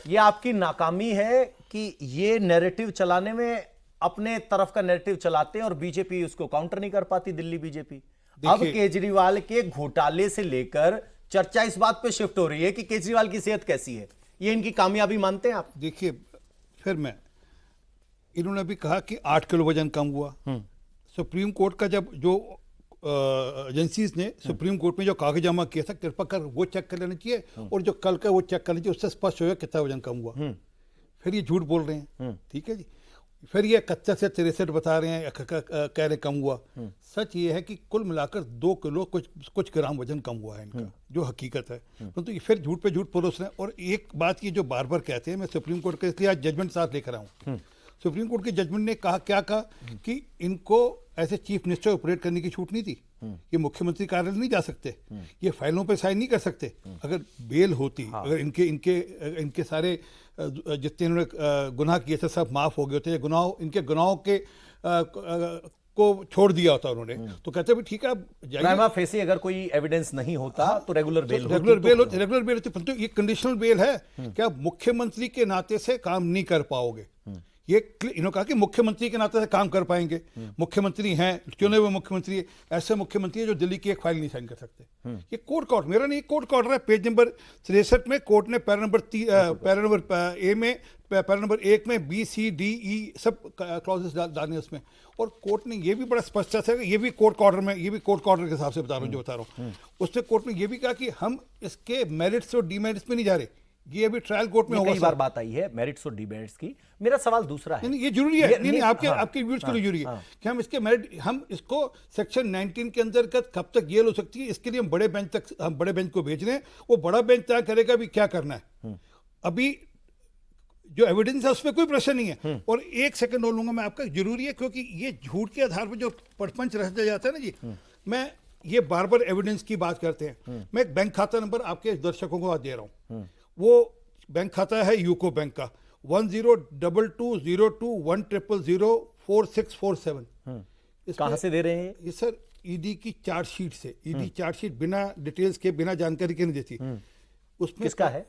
ये आपकी नाकामी है कि ये नैरेटिव चलाने में अपने तरफ का नैरेटिव चलाते हैं और बीजेपी उसको काउंटर नहीं कर पाती, दिल्ली बीजेपी। अब केजरीवाल के घोटाले से लेकर चर्चा इस बात पे शिफ्ट हो रही है कि केजरीवाल की सेहत कैसी है। ये इनकी कामयाबी मानते हैं आप? देखिए, फिर मैं, इन्होंने भी कहा कि 8 किलो वजन कम हुआ। सुप्रीम कोर्ट का जब जो एजेंसीज ने सुप्रीम कोर्ट में जो कागज जमा किया था, कृपा कर वो चेक कर लेना चाहिए, और जो कल का वो चेक कर लेना चाहिए, उससे स्पष्ट होगा कितना वजन कम हुआ। फिर ये झूठ बोल रहे हैं, ठीक है जी। फिर ये 71 से 63 बता रहे हैं, कह रहे कम हुआ। सच ये है कि कुल मिलाकर 2 किलो कुछ ग्राम वजन कम हुआ है इनका, जो हकीकत है। परंतु ये फिर झूठ पे झूठ परोस रहे हैं। और एक बात ये जो बार बार कहते हैं, मैं सुप्रीम कोर्ट का इसलिए आज जजमेंट साथ लेकर आया हूँ। सुप्रीम कोर्ट के जजमेंट ने कहा, क्या कहा कि इनको ऐसे चीफ मिनिस्टर ऑपरेट करने की छूट नहीं थी। ये मुख्यमंत्री कार्यालय नहीं जा सकते, ये फाइलों पे साइन नहीं कर सकते। अगर बेल होती, अगर इनके सारे जितने इन्होंने गुनाह किए थे सब माफ हो गए होते, इनके गुनाहों के को छोड़ दिया होता उन्होंने, तो कहते भी ठीक है आप जाइए। प्राइमा फेसी अगर कोई एविडेंस नहीं होता तो रेगुलर बेल होती, परंतु ये कंडीशनल बेल है कि आप मुख्यमंत्री के नाते से काम नहीं कर पाओगे। ये इन्होंने कहा कि मुख्यमंत्री के नाते से काम कर पाएंगे। मुख्यमंत्री हैं, चुने हुए मुख्यमंत्री है, ऐसे मुख्यमंत्री है जो दिल्ली की एक फाइल नहीं साइन कर सकते। ये कोर्ट का ऑर्डर, मेरा नहीं, कोर्ट का ऑर्डर है। पेज नंबर 63 में कोर्ट ने पैरा नंबर 1 में बी सी डी ई सब क्लॉजेस डालने उसमें। और कोर्ट ने ये भी बड़ा स्पष्ट है, ये भी कोर्ट का ऑर्डर में, ये भी कोर्ट का ऑर्डर के हिसाब से बता रहा हूँ जो बता रहा हूँ। उसने कोर्ट ने ये भी कहा कि हम इसके मेरिट्स और डीमेरिट्स में नहीं जा रहे, ये अभी ट्रायल कोर्ट में होगा। कई बार बात आई है मेरिट्स और डिमेरिट्स की। मेरा सवाल दूसरा है, नहीं, ये जरूरी है, नहीं, आपके व्यूज के लिए जरूरी है कि हम इसके मेरिट, हम इसको सेक्शन 19 के अंतर्गत कब तक ये हो सकती है, इसके लिए हम बड़े बेंच को भेज रहे हैं। वो बड़ा बेंच तय करेगा भी क्या करना है। अभी जो एविडेंस है उसमें कोई प्रश्न नहीं है। और 1 सेकंड और लूंगा मैं आपका, जरूरी है क्योंकि ये झूठ के आधार पर जो परपंच रह जाता है ना जी, मैं ये बार बार एविडेंस की बात करते हैं। मैं एक बैंक खाता नंबर आपके दर्शकों को आज दे रहा हूँ। वो बैंक खाता है यूको बैंक का 10220211004647। कहां से दे रहे हैं ये? सर ईडी की चार्जशीट से। ईडी चार्जशीट बिना डिटेल्स के, बिना जानकारी के नहीं देती। उसमें किसका है?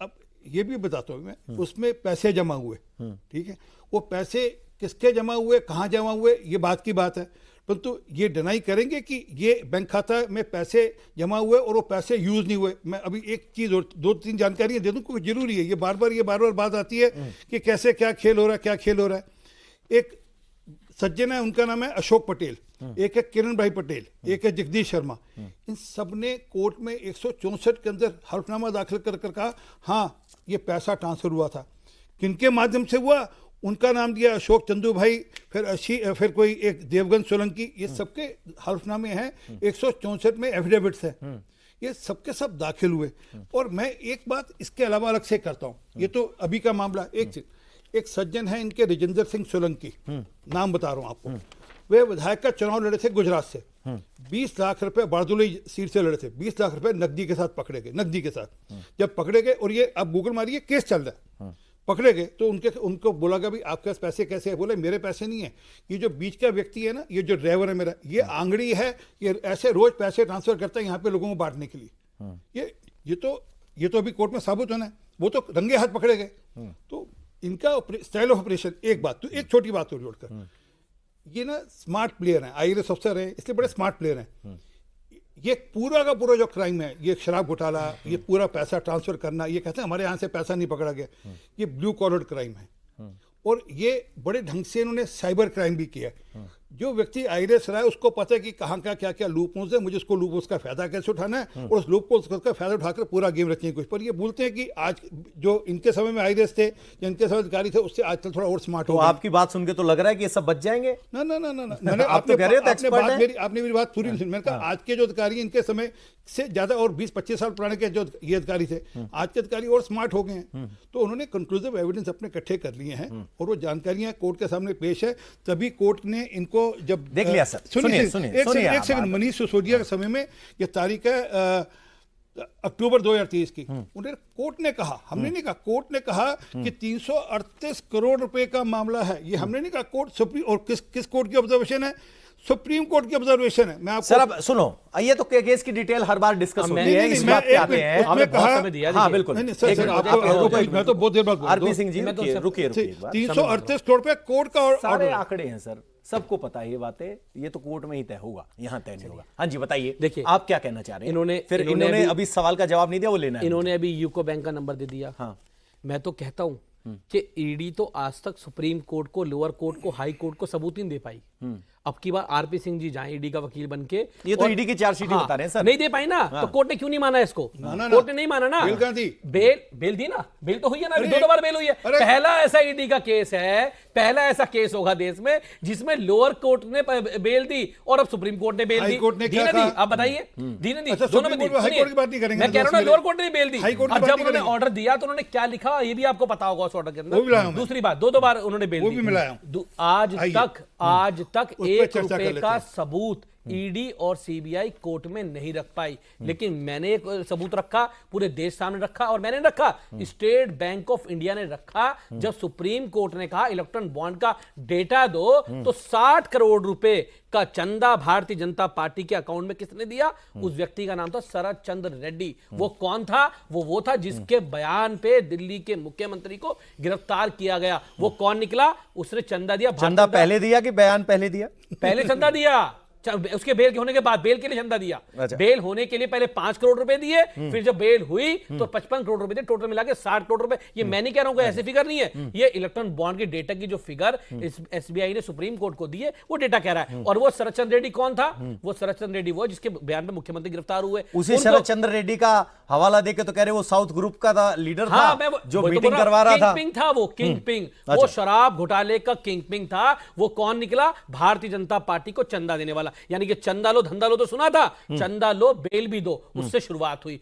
अब ये भी बताता हूँ मैं। उसमें पैसे जमा हुए, ठीक है, वो पैसे किसके जमा हुए, कहाँ जमा हुए, ये बात की बात है। परंतु ये डिनाई करेंगे कि ये बैंक खाता में पैसे जमा हुए और वो पैसे यूज नहीं हुए। मैं अभी एक चीज और 2-3 जानकारियां दे दूं क्योंकि जरूरी है। ये बार बार बात आती है कि कैसे क्या खेल हो रहा है, एक सज्जन है, उनका नाम है अशोक पटेल, एक है किरण भाई पटेल, एक है जगदीश शर्मा। इन सब ने कोर्ट में 164 के अंदर हल्फनामा दाखिल कर कहा हाँ ये पैसा ट्रांसफर हुआ था। किनके माध्यम से हुआ, उनका नाम दिया अशोक चंदू भाई, फिर कोई एक देवगन सोलंकी। ये सबके हल्फनामे हैं, 164 में एफिडेविट्स हैं। ये सबके सब दाखिल हुए। और मैं एक बात इसके अलावा अलग से करता हूँ, ये तो अभी का मामला। एक सज्जन है इनके, राजेंद्र सिंह सोलंकी, नाम बता रहा हूँ आपको। वे विधायक का चुनाव लड़े थे गुजरात से, 20 लाख रुपए बारदुली सीट से लड़े थे। 20 लाख रुपए नकदी के साथ पकड़े गए, नकदी के साथ। जब पकड़े गए, और ये आप गूगल मारिए, केस चल रहा है, पकड़े गए, तो उनको बोला गया भी आपके पास पैसे कैसे है? बोले मेरे पैसे नहीं है, ये जो बीच का व्यक्ति है ना, ये जो ड्राइवर है मेरा, ये आंगड़ी है, ये ऐसे रोज पैसे ट्रांसफर करता है यहाँ पे लोगों को बांटने के लिए। ये तो अभी कोर्ट में साबित होना है। वो तो रंगे हाथ पकड़े गए। तो इनका स्टाइल ऑफ ऑपरेशन, एक बात तो, एक छोटी बात और जोड़कर, ये ना स्मार्ट प्लेयर हैं, IAS अफसर हैं, इसलिए बड़े स्मार्ट प्लेयर हैं। ये पूरा का पूरा जो क्राइम है, ये शराब घोटाला, ये पूरा पैसा ट्रांसफर करना, ये कहते हैं हमारे यहाँ से पैसा नहीं पकड़ा गया, ये ब्लू कॉलर क्राइम है। और ये बड़े ढंग से इन्होंने साइबर क्राइम भी किया। जो व्यक्ति IAS रहा है उसको पता है कि कहाँ का क्या क्या लूप होल्स है, मुझे उसको लूप होल्स का फायदा कैसे उठाना है, और उस लूप होल्स का फायदा उठाकर पूरा गेम रचने की कोशिश। पर ये भूलते हैं कि आज जो इनके समय में IAS थे, इनके समय अधिकारी थे, उससे आजकल थोड़ा और स्मार्ट हो। तो आपकी बात सुन के तो लग रहा है कि ये सब बच जाएंगे। ना मैंने आपने मेरी बात पूरी नहीं सुनी। मैंने कहा आज के जो अधिकारी इनके समय से ज्यादा और 20-25 साल पुराने के जो ये अधिकारी थे, आज के अधिकारी और स्मार्ट हो गए हैं। तो उन्होंने कंक्लूसिव एविडेंस अपने इकट्ठे कर लिए हैं और वो जानकारियां कोर्ट के सामने पेश है। तभी कोर्ट ने इनको जब देख लिया। सर सुनिए एक सेकंड, मनीष सिसोदिया के समय में यह तारीख है अक्टूबर 2023 की। उन्हें कोर्ट ने कहा, हमने नहीं कहा, कोर्ट ने कहा कि 338 करोड़ रुपए का मामला है। ये हमने नहीं कहा, कोर्ट सुप्रीम, और किस कोर्ट की ऑब्जर्वेशन है? सुप्रीम कोर्ट की ऑब्जर्वेशन है। मैं आपको सर अब सुनो, ये तो केस की डिटेल हर बार डिस्कस होती नहीं, है, नहीं, इस मैं बात पे एक आते मिनट, हैं। उसमें हमने बहुत कहा- समय दिया, हाँ बिल्कुल। नहीं, नहीं, सर, एक सर, मिनट, आप- आप रुको, मैं तो बहुत देर बाद बोल आरपी दूं। सिंह जी रुकिए रुकिए एक बार। 338 करोड़ पे कोर्ट का सारे ऑर्डर। आंकड़े हैं सर, सबको पता है ये बातें, ये तो कोर्ट में ही तय होगा, यहाँ तय नहीं होगा। हाँ जी बताइए, देखिए, आप क्या कहना चाह रहे हैं? फिर इन्होंने इन्होंने अभी सवाल का जवाब नहीं दिया, वो लेना है। इन्होंने अभी यूको बैंक का नंबर दे दिया। हाँ। मैं तो कहता हूं कि ईडी तो आज तक सुप्रीम कोर्ट को, लोअर कोर्ट को, हाई कोर्ट को सबूत ही नहीं दे पाई। अब की बार आरपी सिंह जी जाएं ईडी का वकील बनके, ये तो ईडी की चार्जशीट ही बता रहे हैं सर। नहीं दे पाई ना, तो कोर्ट ने क्यों नहीं माना इसको? कोर्ट ने नहीं माना ना। बेल कहाँ दी? बेल दी ना, बेल तो हुई है ना, अरे, दो बार बेल हुई है। अरे, पहला ऐसा ईडी का केस है, पहला ऐसा केस होगा देश में जिसमें लोअर कोर्ट ने बेल दी और अब सुप्रीम कोर्ट ने बेल हाई दी। कोर्ट ने दी क्या ना दी? कहा? आप बताइए, दी ना दी? अच्छा, दोनों में सुप्रीम दी। कोर्ट, हाई सुनिए, कोर्ट की बात नहीं करेंगे मैं ना, कह रहा हूं ना, दोस्त लोअर कोर्ट ने बेल दी। हाई कोर्ट की अब बात जब नहीं उन्होंने करेंगे। ऑर्डर दिया तो उन्होंने क्या लिखा ये भी आपको पता होगा उस ऑर्डर के वो भी लाया हूं अंदर। मैं। दूसरी बात, दो बार उन्होंने बेल वो दी। भी मैं लाया हूं। आज आइए। तक उस पे 1 चर्चा कर रुपए लेते का हैं। सबूत ईडी और सीबीआई कोर्ट में नहीं रख पाई, लेकिन मैंने एक सबूत रखा, पूरे देश सामने रखा, और मैंने रखा, स्टेट बैंक ऑफ इंडिया ने रखा। जब सुप्रीम कोर्ट ने कहा इलेक्ट्रॉन बॉन्ड का डेटा दो, तो 60 करोड़ रुपए का चंदा भारतीय जनता पार्टी के अकाउंट में किसने दिया? उस व्यक्ति का नाम था शरद चंद्र रेड्डी। वो कौन था? वो था जिसके बयान पे दिल्ली के मुख्यमंत्री को गिरफ्तार किया गया। वो कौन निकला? उसने चंदा दिया। चंदा पहले दिया कि बयान पहले दिया? पहले चंदा दिया, उसके बेल होने के बाद बेल के लिए चंदा दिया। अच्छा। बेल होने के लिए पहले 5 करोड़ रुपए दिए, फिर जब बेल हुई तो 55 करोड़ रुपए दिए, टोटल मिला के 60 करोड़ रुपए। ये मैं नहीं कह रहा हूं, कोई ऐसे फिगर नहीं है, ये इलेक्ट्रॉन बॉन्ड के डेटा की जो फिगर एसबीआई ने सुप्रीम कोर्ट को दी है, वो डेटा कह रहा है। और वो शरद चंद्र रेड्डी कौन था? वो शरद चंद्र रेड्डी वो जिसके बयान में मुख्यमंत्री गिरफ्तार हुए। उसी उनको- शरद चंद्र रेड्डी का हवाला देके तो कह रहे वो साउथ ग्रुप का लीडर था, जो मीटिंग करवा रहा था। किंग था वो, किंग पिंग, वो अच्छा। शराब घोटाले का किंग पिंग था। वो कौन निकला? भारतीय जनता पार्टी को चंदा देने वाला। यानी कि चंदा लो धंधा लो तो सुना था, चंदा लो बेल भी दो, उससे शुरुआत हुई।